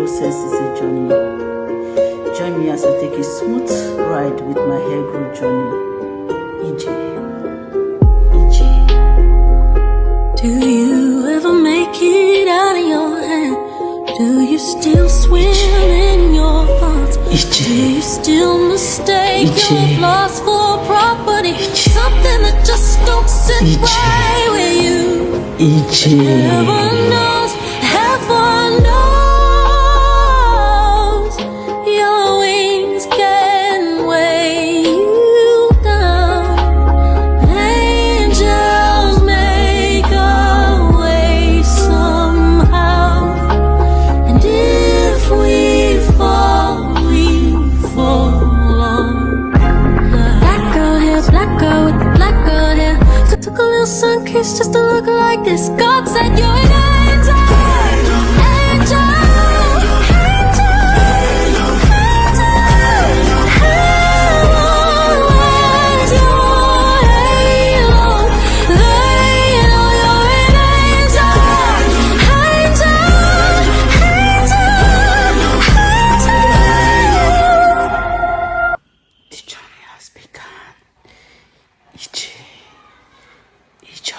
process is a journey. Join me as I take a smooth ride with my hair growth journey. EJ. Do you ever make it out of your head? Do you still swim in your thoughts? Do you still mistake your flaws for property? Something that just don't sit right with you. Heaven knows, heaven knows, your wings can weigh you down. Angels make a way somehow, and if we fall on. Black girl hair, black girl with black girl hair. Took a little sun kiss just to look like this. God said you're an angel, angel, The journey has begun. EJ. EJ.